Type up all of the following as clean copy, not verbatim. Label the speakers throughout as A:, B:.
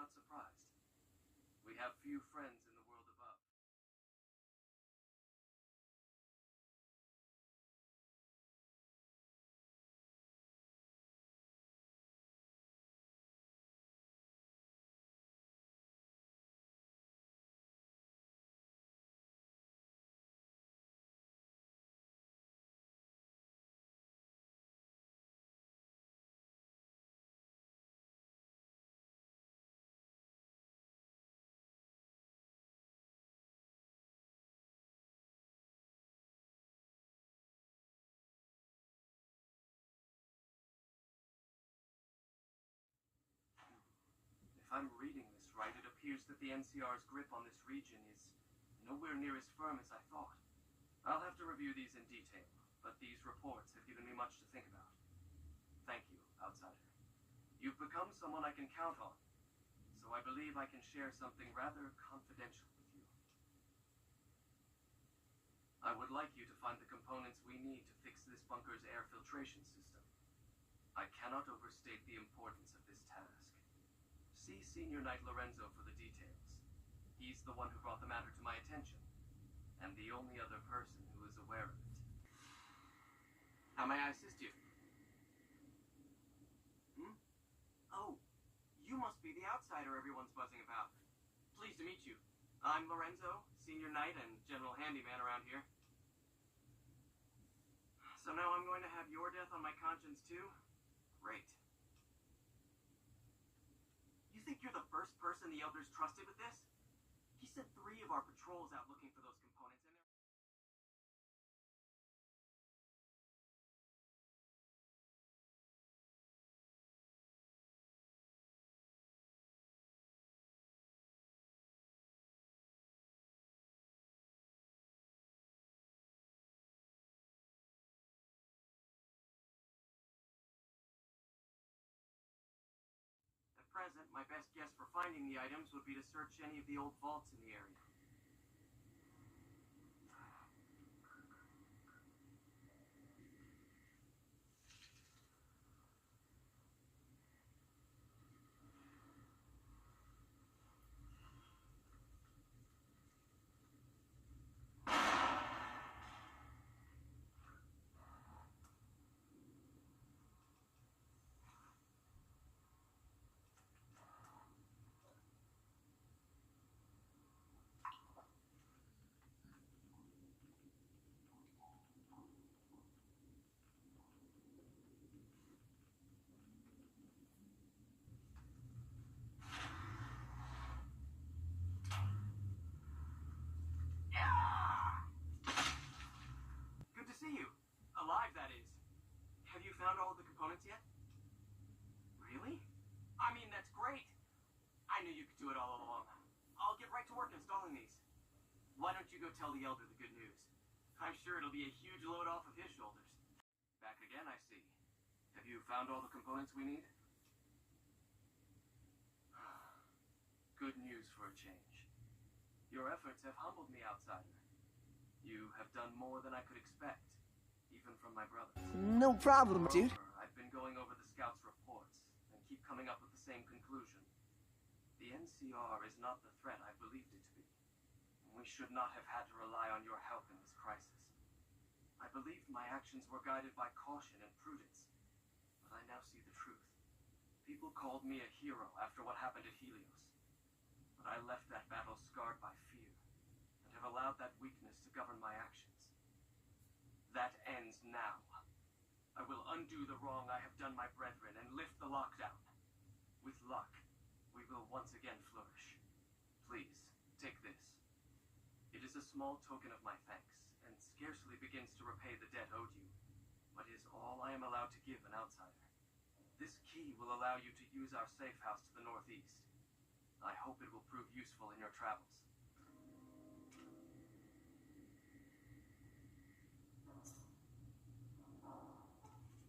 A: not surprised. We have few friends in the world above. If I'm reading this right, it appears that the NCR's grip on this region is nowhere near as firm as I thought. I'll have to review these in detail, but these reports have given me much to think about. Thank you, Outsider. You've become someone I can count on, so I believe I can share something rather confidential with you. I would like you to find the components we need to fix this bunker's air filtration system. I cannot overstate the importance of this task. See Senior Knight Lorenzo for the details. He's the one who brought the matter to my attention, and the only other person who is aware of it. How may I assist you? Oh, you must be the outsider everyone's buzzing about. Pleased to meet you. I'm Lorenzo, Senior Knight and General Handyman around here. So now I'm going to have your death on my conscience too? Great. You think you're the first person the Elders trusted with this? He sent 3 of our patrols out looking for those components, and they're... At present, my best guess for finding the items would be to search any of the old vaults in the area. Good to see you. Alive, that is. Have you found all of the components yet? Really? I mean, that's great. I knew you could do it all along. I'll get right to work installing these. Why don't you go tell the Elder the good news? I'm sure it'll be a huge load off of his shoulders. Back again, I see. Have you found all the components we need? Good news for a change. Your efforts have humbled me, Outsider. You have done more than I could expect, even from my brothers.
B: No problem, dude.
A: Moreover, I've been going over the scouts' reports, and keep coming up with the same conclusion. The NCR is not the threat I believed it to be. We should not have had to rely on your help in this crisis. I believed my actions were guided by caution and prudence, but I now see the truth. People called me a hero after what happened at Helios, but I left that battle scarred by fear, and have allowed that weakness to govern my actions. That ends now. I will undo the wrong I have done my brethren and lift the lockdown. With luck, we will once again flourish. Please, take this. It is a small token of my thanks, and scarcely begins to repay the debt owed you, but is all I am allowed to give an outsider. This key will allow you to use our safe house to the northeast. I hope it will prove useful in your travels.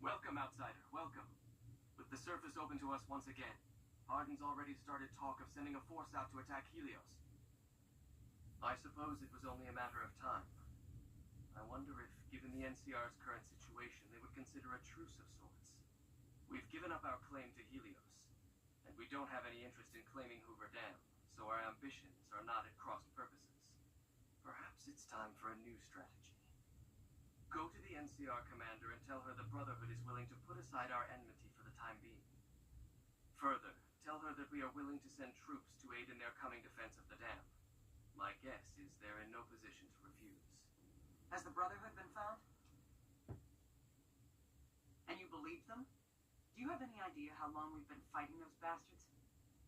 A: Welcome, Outsider, welcome. With the surface open to us once again, Arden's already started talk of sending a force out to attack Helios. I suppose it was only a matter of time. I wonder if, given the NCR's current situation, they would consider a truce of sorts. We've given up our claim to Helios, and and we don't have any interest in claiming Hoover Dam, so our ambitions are not at cross purposes. Perhaps it's time for a new strategy. Go to the NCR commander and tell her the Brotherhood is willing to put aside our enmity for the time being. Further, tell her that we are willing to send troops to aid in their coming defense of the dam. My guess is they're in no position to refuse.
B: Has the Brotherhood been found? And you believe them? Do you have any idea how long we've been fighting those bastards?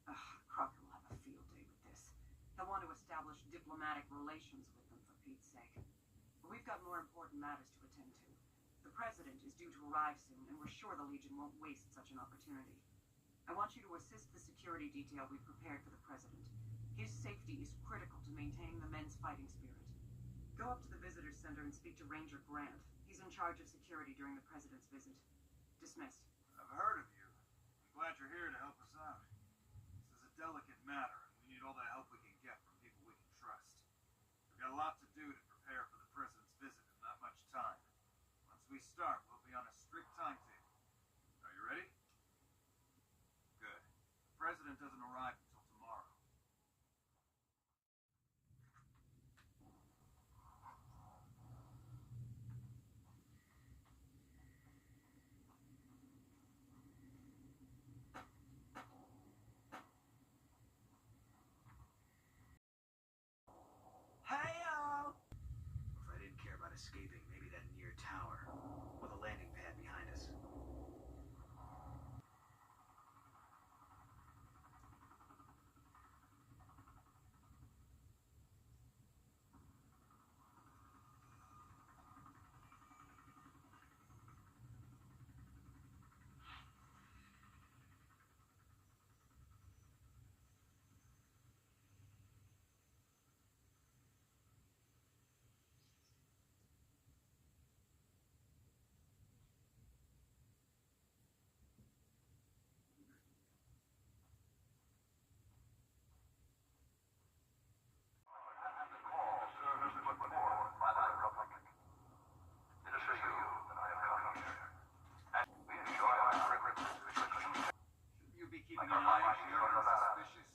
B: Ugh, Crocker will have a field day with this. He'll want to establish diplomatic relations with them, for Pete's sake. But we've got more important matters to attend to. The President is due to arrive soon, and we're sure the Legion won't waste such an opportunity. I want you to assist the security detail we've prepared for the President. His safety is critical to maintaining the men's fighting spirit. Go up to the Visitor Center and speak to Ranger Grant. He's in charge of security during the President's visit. Dismissed.
C: I've heard of you. I'm glad you're here to help us out. This is a delicate matter, and we need all the help we can get from people we can trust. We've got a lot to do to prepare for the President's visit and not much time. Once we start, we'll be on a strict timetable. Are you ready? Good. The President doesn't arrive until tomorrow.
B: Hey-o!
D: If I didn't care about escaping, maybe that near tower, with a landing pad behind us.
A: You be keeping an eye on anyone suspicious?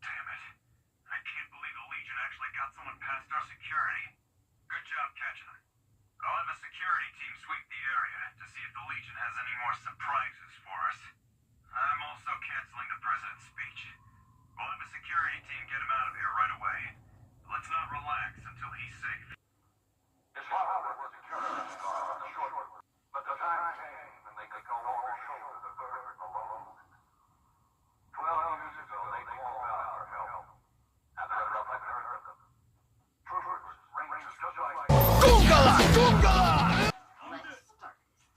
E: Damn it. I can't believe the Legion actually got someone past our security. Good job catching them. I'll have a security team sweep the area to see if the Legion has any more surprises for us. I'm also canceling the President's speech. We'll have a security team get him out of here right away. Let's not relax until he's safe.
F: It's hard with the security guard on the short, but the time came when they could no longer shoulder the burden alone. 12 years ago, they called out for help, and the Republic heard them. Troopers, rangers, just like
B: Goongala! Goongala! Let's start this dance.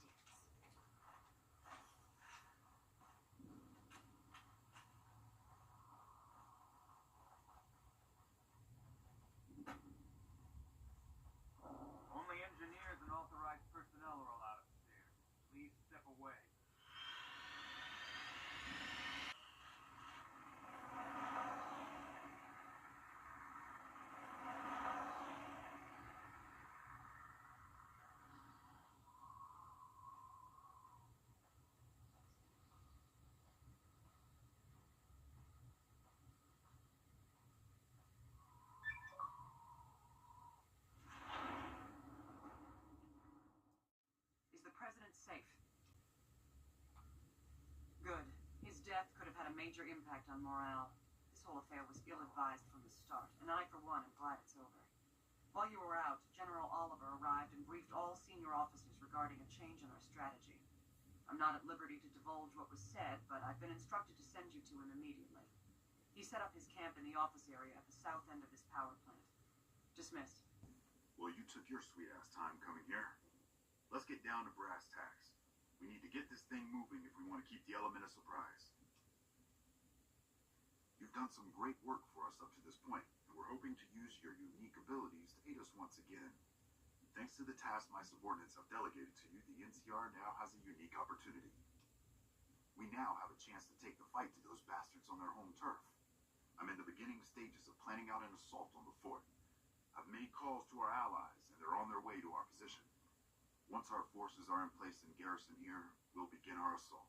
C: Only engineers and authorized personnel are allowed upstairs. Please step away.
B: Is the President safe? Good. His death could have had a major impact on morale. This whole affair was ill-advised from the start, and I, for one, am glad it's over. While you were out, General Oliver arrived and briefed all senior officers regarding a change in our strategy. I'm not at liberty to divulge what was said, but I've been instructed to send you to him immediately. He set up his camp in the office area at the south end of this power plant. Dismissed.
G: Well, you took your sweet-ass time coming here. Let's get down to brass tacks. We need to get this thing moving if we want to keep the element of surprise. You've done some great work for us up to this point, and we're hoping to use your unique abilities to aid us once again. Thanks to the task my subordinates have delegated to you, the NCR now has a unique opportunity. We now have a chance to take the fight to those bastards on their home turf. I'm in the beginning stages of planning out an assault on the fort. I've made calls to our allies, and they're on their way to our position. Once our forces are in place and garrison here, we'll begin our assault.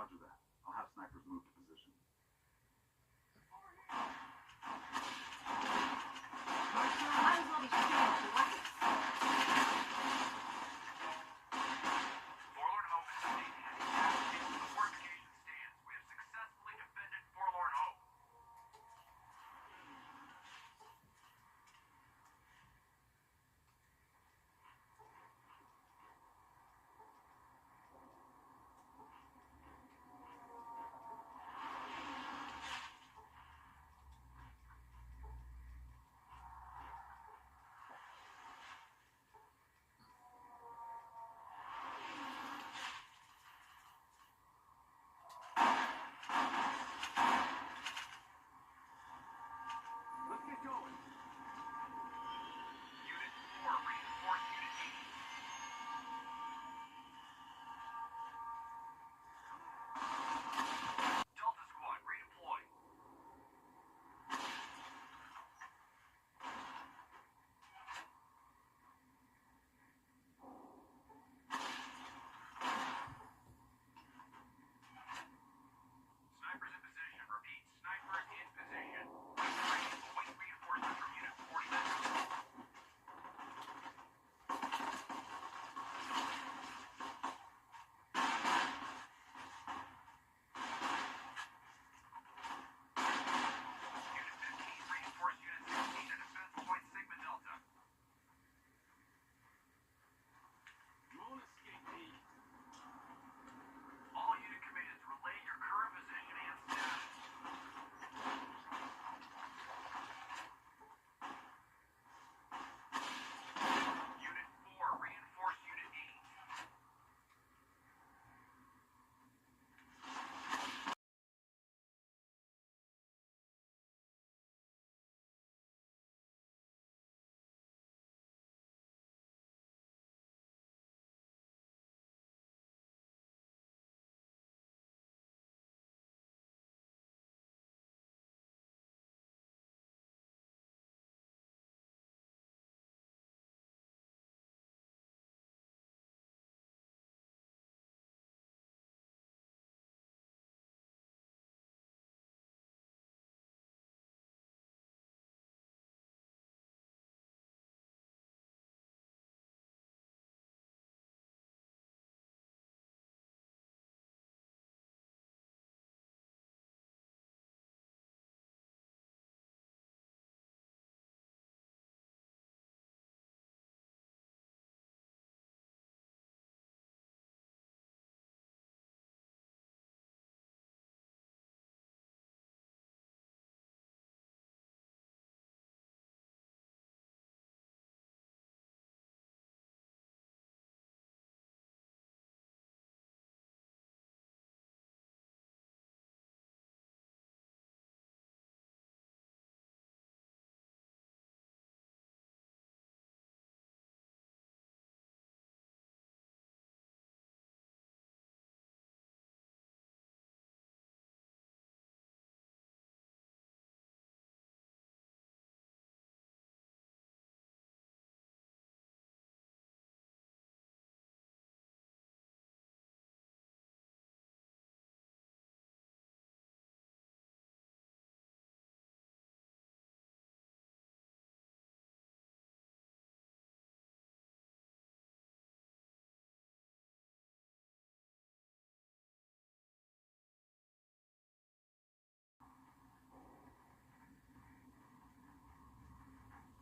G: Roger that. I'll have snipers move to position.
B: Might as well be shooting the weapons.
E: Forlorn Hope is being heading back into the fortification stands. We have successfully defended Forlorn Hope.
A: Let's get going.
E: Unit 4, reinforce Unit 8. Delta Squad, redeploy. Snipers in position. Repeat, snipers in position. Await reinforcement from Unit 49. Unit 15, reinforce Unit 16 at defense point Sigma Delta.
A: You won't escape me.
E: All unit commands, relay your current position and status. Unit 4, reinforce Unit 8.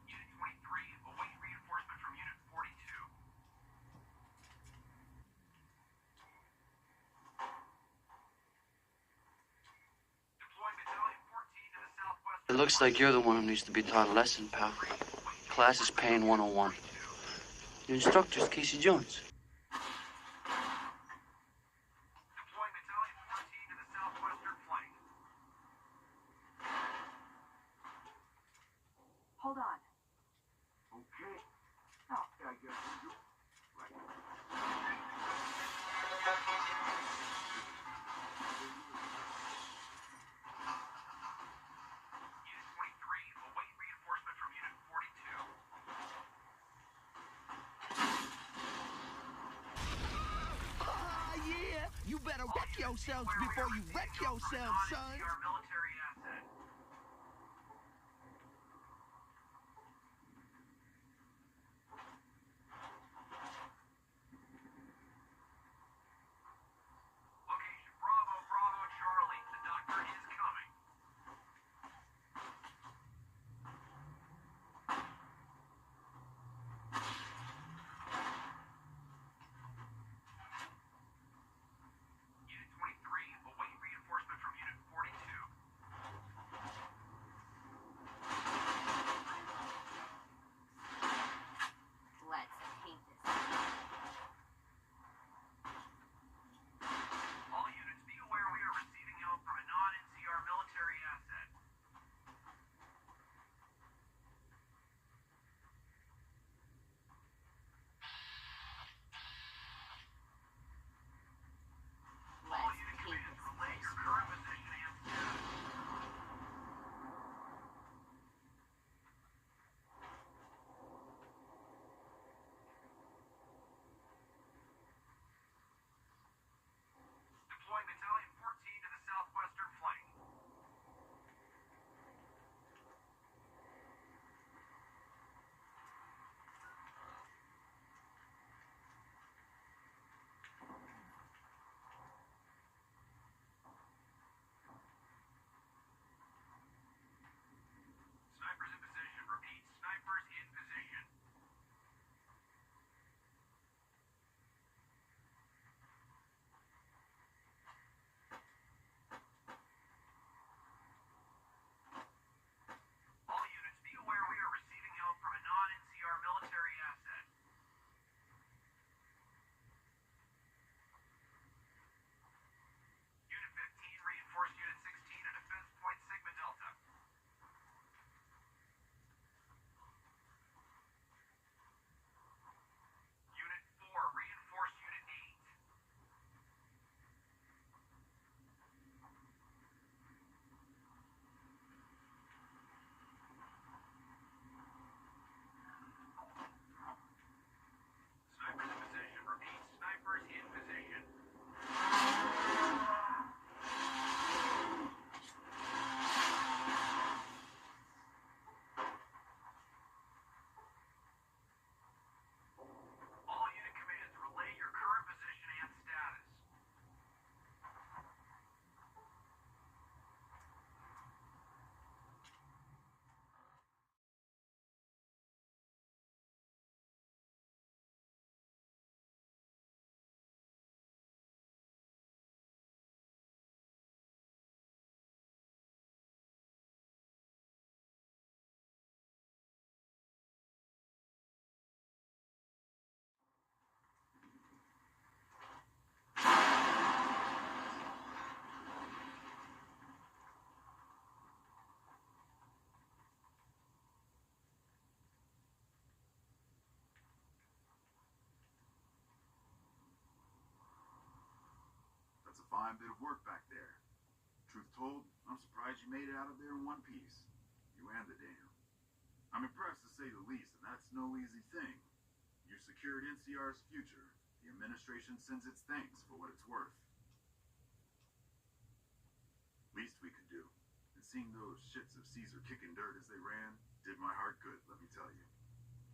E: Unit 23, await reinforcement from Unit 42. Deploying Battalion 14 to the southwest.
H: It looks like you're the one who needs to be taught a lesson, pal. Class is Pain 101. Your instructor's Casey Jones.
E: Deploying Battalion 14 to the southwestern flank.
B: Hold on.
G: Okay.
B: Oh.
G: I guess we do. Right.
E: Unit 23, await reinforcement from Unit 42.
I: yeah. You better wreck yourselves before you wreck yourselves, son.
E: Our military asset. Location Bravo, Bravo, Charlie. The doctor is coming. Unit 23, await reinforcement from Unit 42.
J: Let's paint this.
E: All units, be aware we are receiving help from a non-NCR military asset. All
J: Let's
E: unit
J: paint
E: commands,
J: this.
E: relay your current position and status. Deploying Battalion 14 to the southwestern flank. Snipers in position. Repeat, snipers in position. All units, be aware we are receiving help from a non-NCR military asset. Unit 15, reinforce Unit 16 at Defense Point Sigma Delta. Unit 4, reinforce Unit 8. Snipers in position. Repeat, snipers in position. All unit commands, relay your current position and status.
G: That's a fine bit of work back there. Truth told, I'm surprised you made it out of there in one piece. You and the dam. I'm impressed to say the least, and that's no easy thing. You secured NCR's future. The administration sends its thanks for what it's worth. Least we could do. And seeing those shits of Caesar kicking dirt as they ran did my heart good, let me tell you.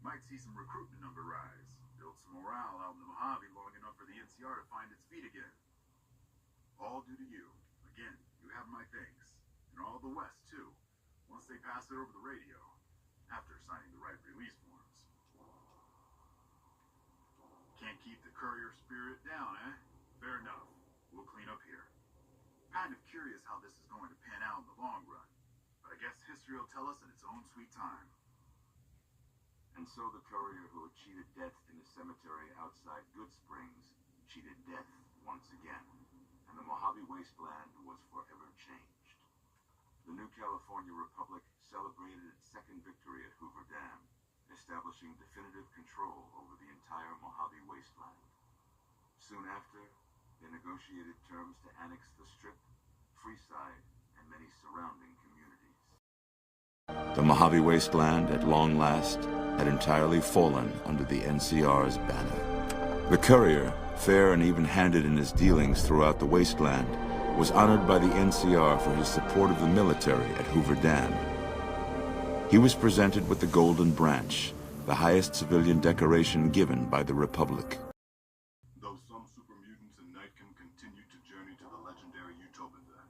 G: Might see some recruitment number rise. Build some morale out in the Mojave long enough for the NCR to find its feet again. All due to you. Again, you have my thanks. And all the West, too. Once they pass it over the radio. After signing the right release forms. Can't keep the courier spirit down, eh? Fair enough. We'll clean up here. Kind of curious how this is going to pan out in the long run. But I guess history will tell us in its own sweet time.
K: And so the courier who had cheated death in the cemetery outside Good Springs cheated death once again. And the Mojave wasteland was forever changed. The new California Republic celebrated its second victory at Hoover Dam, establishing definitive control over the entire Mojave wasteland. Soon after, they negotiated terms to annex the Strip, Freeside, and many surrounding communities. The Mojave wasteland, at long last, had entirely fallen under the NCR's banner. The courier, fair and even-handed in his dealings throughout the wasteland, was honored by the NCR for his support of the military at Hoover Dam. He was presented with the Golden Branch, the highest civilian decoration given by the Republic.
G: Though some super mutants in Nightkin continued to journey to the legendary Utopia,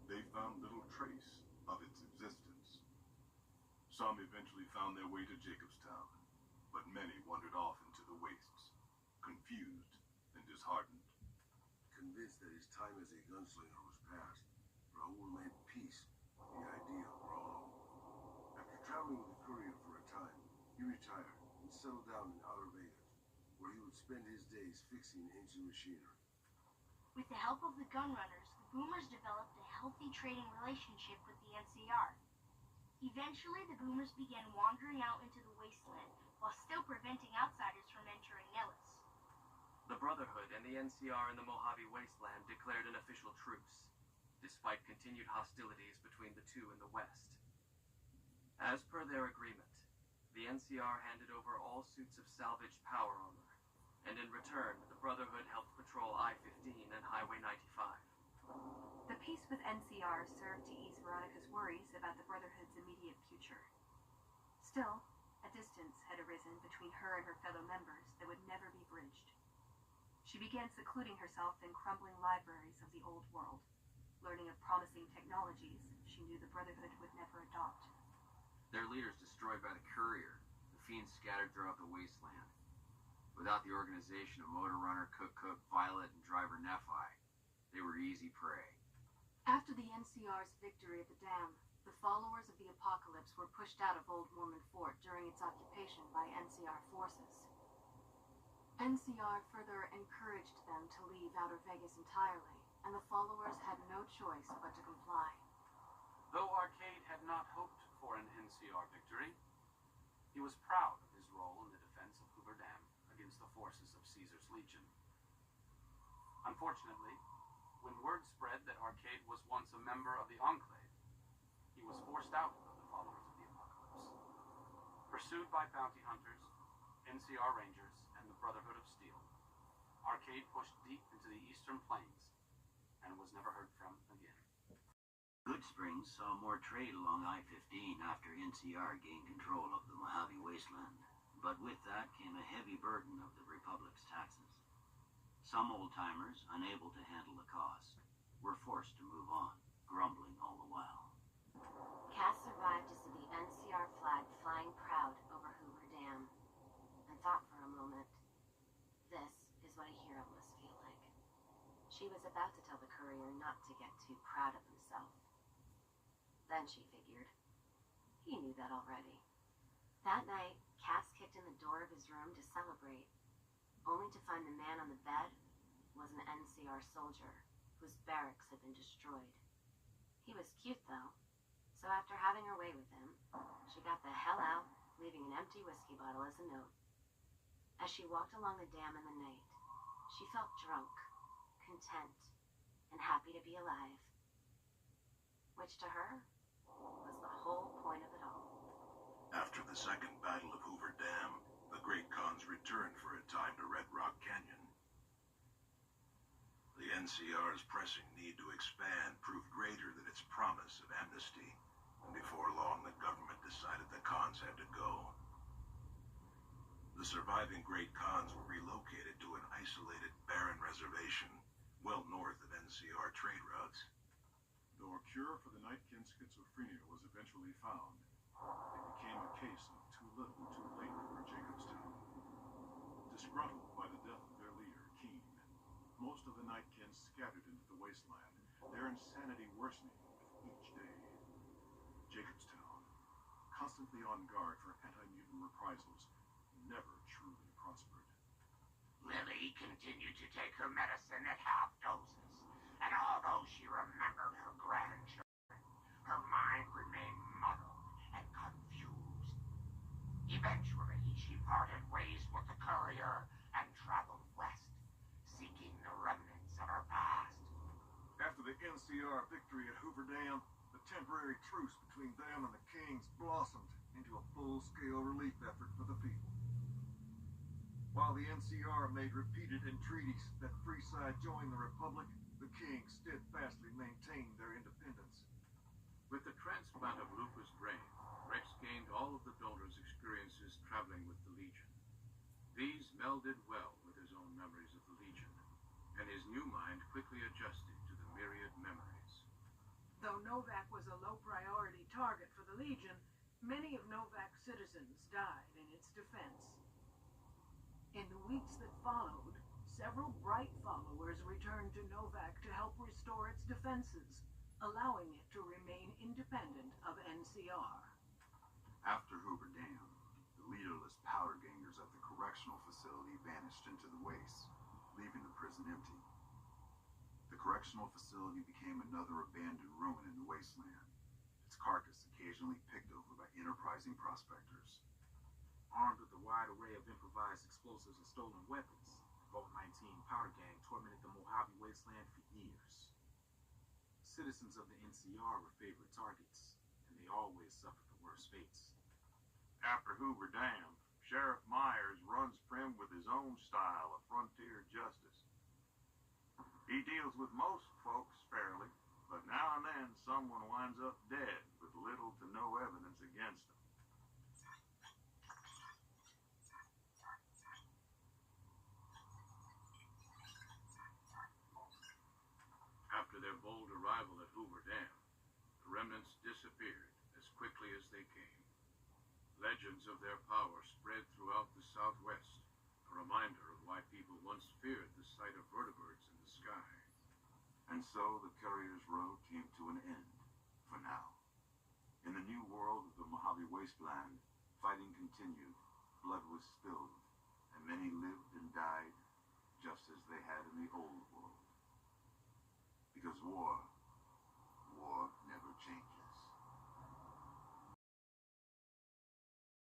G: they found little trace of its existence. Some eventually found their way to Jacobstown, but many wandered off into the wastes, confused and disheartened.
L: Convinced that his time as a gunslinger was past, Raoul made peace with the idea of brawling. After traveling with the courier for a time, he retired and settled down in Outer Vegas, where he would spend his days fixing ancient machinery.
J: With the help of the gunrunners, the Boomers developed a healthy trading relationship with the NCR. Eventually, the Boomers began wandering out into the wasteland, while still preventing outsiders from entering Nellis.
A: The Brotherhood and the NCR in the Mojave Wasteland declared an official truce, despite continued hostilities between the two in the west. As per their agreement, the NCR handed over all suits of salvaged power armor, and in return, the Brotherhood helped patrol I-15 and Highway 95.
M: The peace with NCR served to ease Veronica's worries about the Brotherhood's immediate future. Still, a distance had arisen between her and her fellow members that would never be bridged. She began secluding herself in crumbling libraries of the old world, learning of promising technologies she knew the Brotherhood would never adopt.
N: Their leaders destroyed by the courier, the fiends scattered throughout the wasteland. Without the organization of Motor Runner, Cook, Violet, and Driver Nephi, they were easy prey.
M: After the NCR's victory at the dam, the followers of the Apocalypse were pushed out of Old Mormon Fort during its occupation by NCR forces. NCR further encouraged them to leave Outer Vegas entirely, and the followers had no choice but to comply.
O: Though Arcade had not hoped for an NCR victory, he was proud of his role in the defense of Hoover Dam against the forces of Caesar's Legion. Unfortunately, when word spread that Arcade was once a member of the Enclave, he was forced out of the followers of the Apocalypse. Pursued by bounty hunters, NCR Rangers, and the Brotherhood of Steel, Arcade pushed deep into the Eastern Plains and was never heard from again.
P: Goodsprings saw more trade along I-15 after NCR gained control of the Mojave Wasteland, but with that came a heavy burden of the Republic's taxes. Some old-timers, unable to handle the cost, were forced to move on, grumbling all the while.
J: Cass survived to see the NCR flag flying proud over Hoover Dam, and thought for a moment, this is what a hero must feel like. She was about to tell the courier not to get too proud of himself. Then she figured, he knew that already. That night, Cass kicked in the door of his room to celebrate, only to find the man on the bed was an NCR soldier whose barracks had been destroyed. He was cute, though, so after having her way with him, she got the hell out, leaving an empty whiskey bottle as a note. As she walked along the dam in the night, she felt drunk, content, and happy to be alive. Which to her was the whole point of it all.
L: After the Second Battle of Hoover Dam, the Great Khans returned for a time to Red Rock Canyon. The NCR's pressing need to expand proved greater than its promise of amnesty, and before long the government decided the Khans had to go. The surviving Great Khans were relocated to an isolated, barren reservation well north of NCR trade routes.
G: Though a cure for the Nightkin schizophrenia was eventually found, it became a case of too little too late for Jacobstown. Disgruntled by the death of their leader, Keen, most of the Nightkins scattered into the wasteland, their insanity worsening with each day. Jacobstown, constantly on guard for anti-mutant reprisals, never truly prospered.
Q: Lily continued to take her medicine at half doses, and although she remembered her grandchildren, her mind remained muddled and confused. Eventually, she parted ways with the courier and traveled west, seeking the remnants of her past.
L: After the NCR victory at Hoover Dam, the temporary truce between them and the Kings blossomed into a full-scale relief effort for the people. While the NCR made repeated entreaties that Freeside join the Republic, the King steadfastly maintained their independence.
R: With the transplant of Luca's brain, Rex gained all of the donor's experiences traveling with the Legion. These melded well with his own memories of the Legion, and his new mind quickly adjusted to the myriad memories.
S: Though Novak was a low-priority target for the Legion, many of Novak's citizens died in its defense. In the weeks that followed, several bright followers returned to Novak to help restore its defenses, allowing it to remain independent of NCR.
G: After Hoover Dam, the leaderless powder gangers at the correctional facility vanished into the wastes, leaving the prison empty. The correctional facility became another abandoned ruin in the wasteland, its carcass occasionally picked over by enterprising prospectors.
T: Armed with a wide array of improvised explosives and stolen weapons, the Vault 19 powder gang tormented the Mojave Wasteland for years. Citizens of the NCR were favorite targets, and they always suffered the worst fates.
F: After Hoover Dam, Sheriff Myers runs Prim with his own style of frontier justice. He deals with most folks fairly, but now and then someone winds up dead with little to no evidence against them.
R: After their bold arrival at Hoover Dam, the remnants disappeared as quickly as they came. Legends of their power spread throughout the Southwest, a reminder of why people once feared the sight of vertebrates in the sky.
K: And so the Courier's Road came to an end, for now. In the new world of the Mojave Wasteland, fighting continued, blood was spilled, and many lived and died just as they had in the old world. Because war